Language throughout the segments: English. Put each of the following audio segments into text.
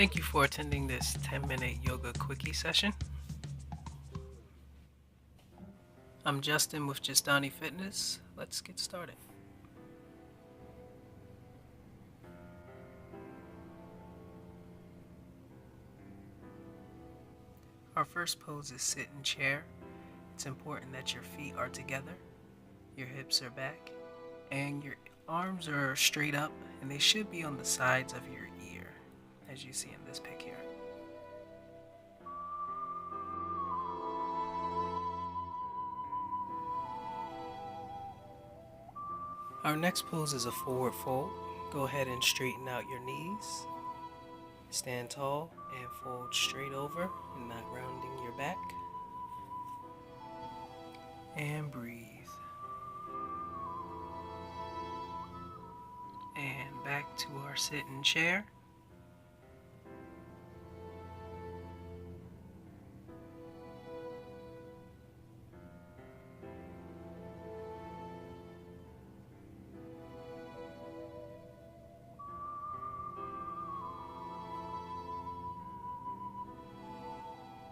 Thank you for attending this 10-minute yoga quickie session. I'm Justin with Justani Fitness. Let's get started. Our first pose is sit in chair. It's important that your feet are together, your hips are back, and your arms are straight up, and they should be on the sides of your ear, as you see in this pic here. Our next pose is a forward fold. Go ahead and straighten out your knees. Stand tall and fold straight over and not rounding your back. And breathe. And back to our sit-in chair.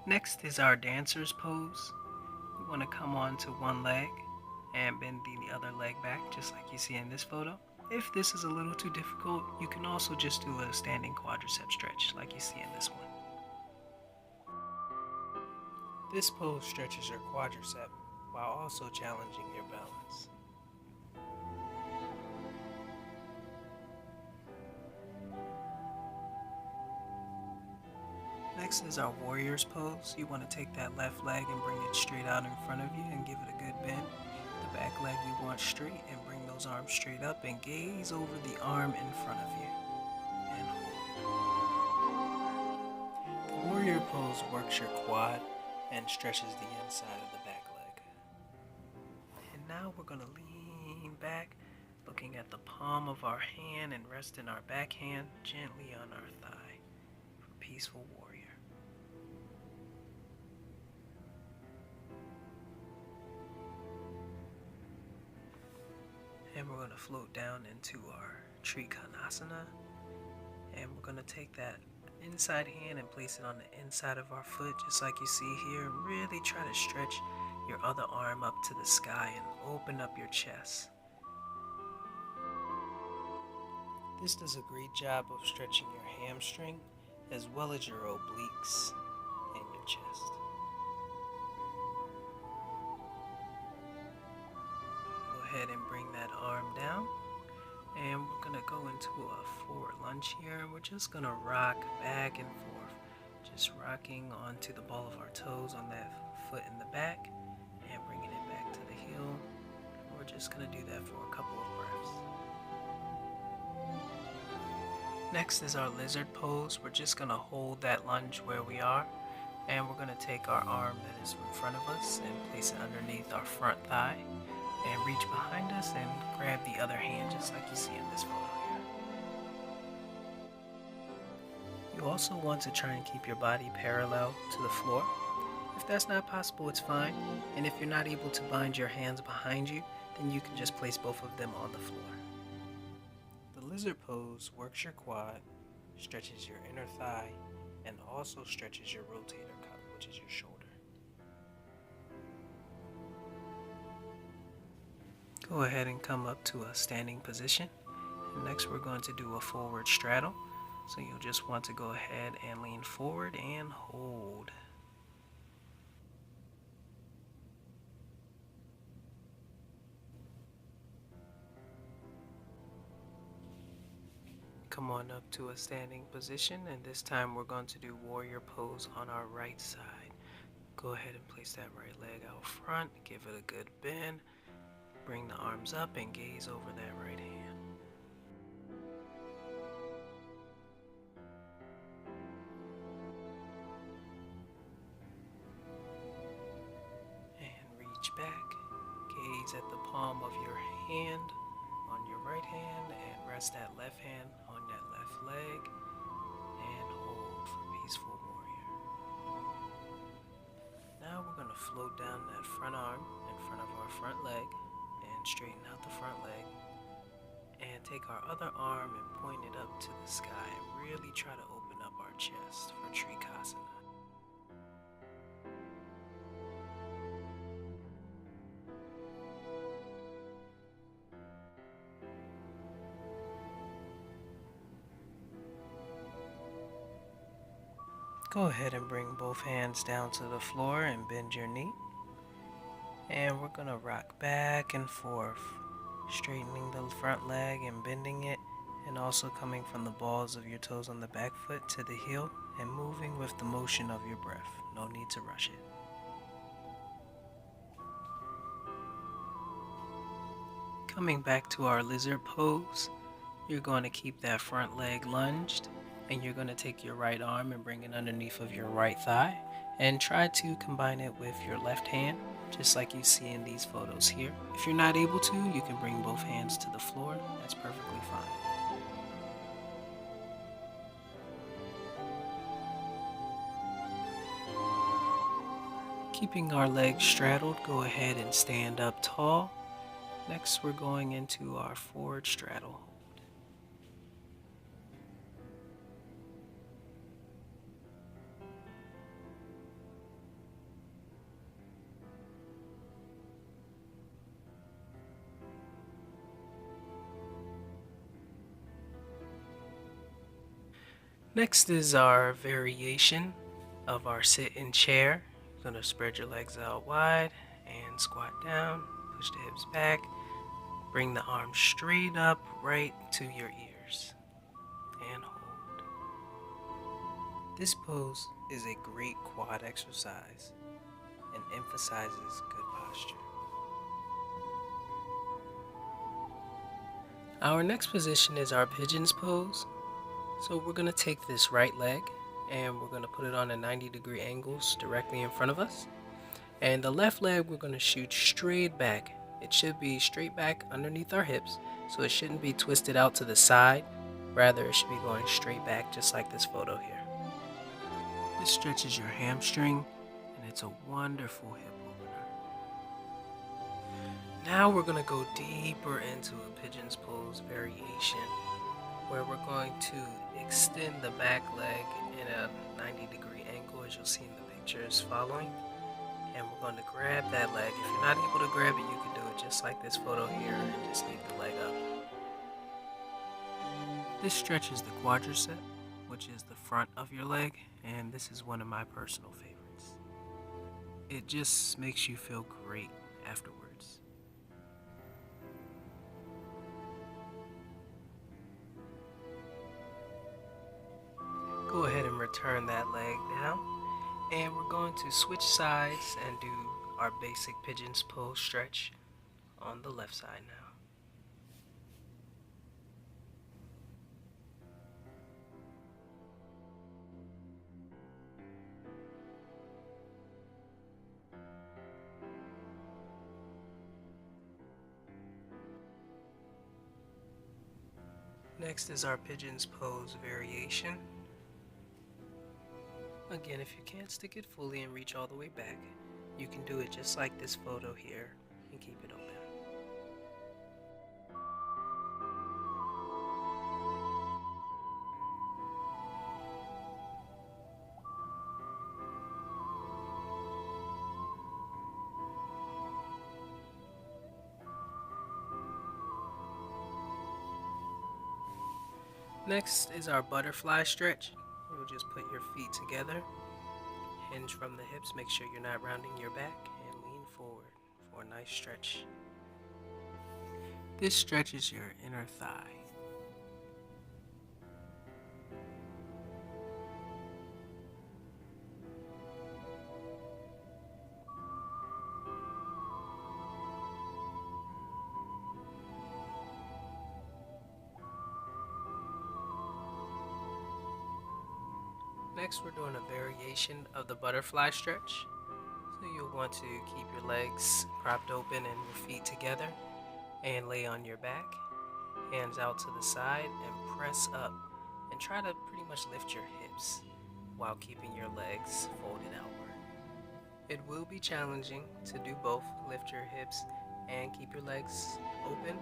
Next is our dancer's pose. We want to come onto one leg and bend the other leg back, just like you see in this photo. If this is a little too difficult, you can also just do a standing quadricep stretch, like you see in this one. This pose stretches your quadricep while also challenging your balance. Next is our warrior's pose. You want to take that left leg and bring it straight out in front of you and give it a good bend. The back leg you want straight and bring those arms straight up and gaze over the arm in front of you. And hold. The warrior pose works your quad and stretches the inside of the back leg. And now we're going to lean back, looking at the palm of our hand and resting our back hand gently on our thigh for peaceful warrior. And we're going to float down into our Trikonasana. And we're going to take that inside hand and place it on the inside of our foot, just like you see here. Really try to stretch your other arm up to the sky and open up your chest. This does a great job of stretching your hamstring as well as your obliques and your chest. Go ahead and bring that arm down, and we're going to go into a forward lunge here. We're just going to rock back and forth, just rocking onto the ball of our toes on that foot in the back and bringing it back to the heel. We're just going to do that for a couple of breaths. Next is our lizard pose. We're just going to hold that lunge where we are, and we're going to take our arm that is in front of us and place it underneath our front thigh and reach behind us and grab the other hand, just like you see in this photo here. You also want to try and keep your body parallel to the floor. If that's not possible, it's fine. And if you're not able to bind your hands behind you, then you can just place both of them on the floor. The lizard pose works your quad, stretches your inner thigh, and also stretches your rotator cuff, which is your shoulder. Go ahead and come up to a standing position. And next we're going to do a forward straddle. So you'll just want to go ahead and lean forward and hold. Come on up to a standing position, and this time we're going to do warrior pose on our right side. Go ahead and place that right leg out front, give it a good bend. Bring the arms up and gaze over that right hand. And reach back, gaze at the palm of your hand on your right hand and rest that left hand on that left leg and hold for peaceful warrior. Now we're going to float down that front arm in front of our front leg and straighten out the front leg and take our other arm and point it up to the sky and really try to open up our chest for Trikasana. Go ahead and bring both hands down to the floor and bend your knee. And we're going to rock back and forth, straightening the front leg and bending it, and also coming from the balls of your toes on the back foot to the heel and moving with the motion of your breath. No need to rush it. Coming back to our lizard pose, you're going to keep that front leg lunged, and you're going to take your right arm and bring it underneath of your right thigh and try to combine it with your left hand, just like you see in these photos here. If you're not able to, you can bring both hands to the floor. That's perfectly fine. Keeping our legs straddled, go ahead and stand up tall. Next, we're going into our forward straddle hold. Next is our variation of our sit in chair. You're going to spread your legs out wide and squat down, push the hips back, bring the arms straight up right to your ears, and hold. This pose is a great quad exercise and emphasizes good posture. Our next position is our pigeon's pose. So we're going to take this right leg and we're going to put it on a 90-degree angles directly in front of us. And the left leg we're going to shoot straight back. It should be straight back underneath our hips, so it shouldn't be twisted out to the side. Rather, it should be going straight back just like this photo here. This stretches your hamstring and it's a wonderful hip opener. Now we're going to go deeper into a pigeon's pose variation, where we're going to extend the back leg in a 90-degree angle, as you'll see in the pictures following. And we're going to grab that leg. If you're not able to grab it, you can do it just like this photo here and just leave the leg up. This stretches the quadricep, which is the front of your leg, and this is one of my personal favorites. It just makes you feel great afterwards. Go ahead and return that leg down, and we're going to switch sides and do our basic pigeon's pose stretch on the left side now. Next is our pigeon's pose variation. Again, if you can't stick it fully and reach all the way back, you can do it just like this photo here and keep it open. Next is our butterfly stretch. You'll just put your feet together, hinge from the hips, make sure you're not rounding your back, and lean forward for a nice stretch. This stretches your inner thigh. Next, we're doing a variation of the butterfly stretch. So you'll want to keep your legs propped open and your feet together and lay on your back, hands out to the side and press up, and try to pretty much lift your hips while keeping your legs folded outward. It will be challenging to do both, lift your hips and keep your legs open,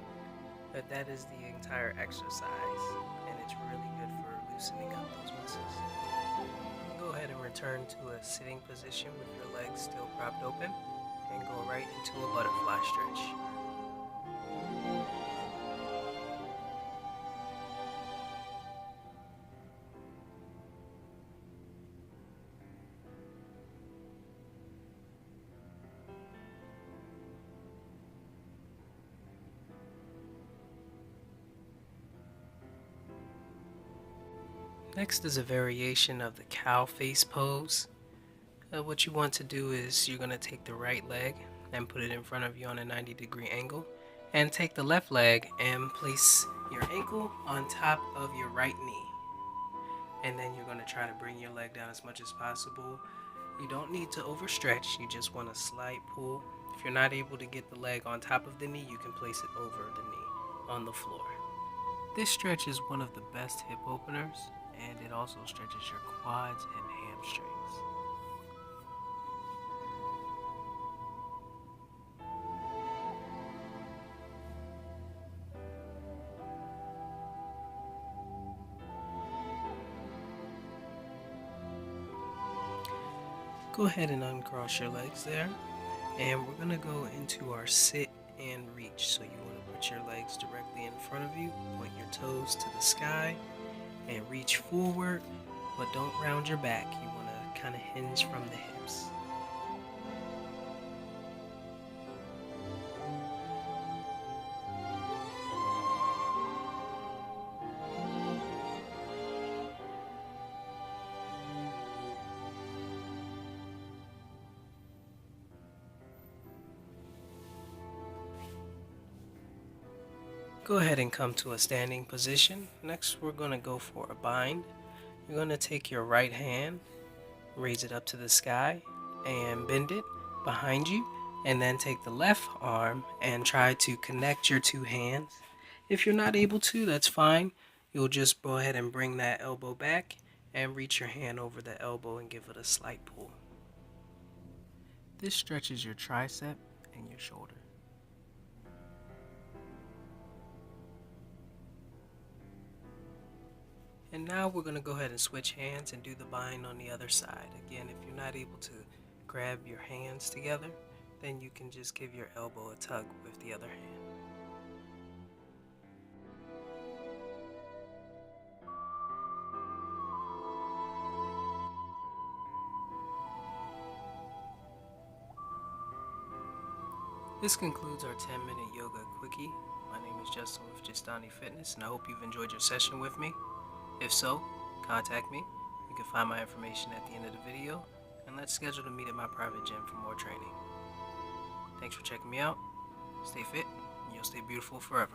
but that is the entire exercise, and it's really good for loosening up those muscles. Go ahead and return to a sitting position with your legs still propped open and go right into a butterfly stretch. Next is a variation of the cow face pose. What you want to do is you're going to take the right leg and put it in front of you on a 90-degree angle, and take the left leg and place your ankle on top of your right knee. And then you're going to try to bring your leg down as much as possible. You don't need to overstretch, you just want a slight pull. If you're not able to get the leg on top of the knee, you can place it over the knee on the floor. This stretch is one of the best hip openers, and it also stretches your quads and hamstrings. Go ahead and uncross your legs there, and we're going to go into our sit and reach. So you want to put your legs directly in front of you, point your toes to the sky, and reach forward, but don't round your back. You want to kind of hinge from the hips. Go ahead and come to a standing position. Next, we're going to go for a bind. You're going to take your right hand, raise it up to the sky, and bend it behind you, and then take the left arm and try to connect your two hands. If you're not able to, that's fine. You'll just go ahead and bring that elbow back and reach your hand over the elbow and give it a slight pull. This stretches your tricep and your shoulder. And now we're going to go ahead and switch hands and do the bind on the other side. Again, if you're not able to grab your hands together, then you can just give your elbow a tug with the other hand. This concludes our 10-minute yoga quickie. My name is Justin with Justani Fitness, and I hope you've enjoyed your session with me. If so, contact me. You can find my information at the end of the video, and let's schedule to meet at my private gym for more training. Thanks for checking me out. Stay fit, and you'll stay beautiful forever.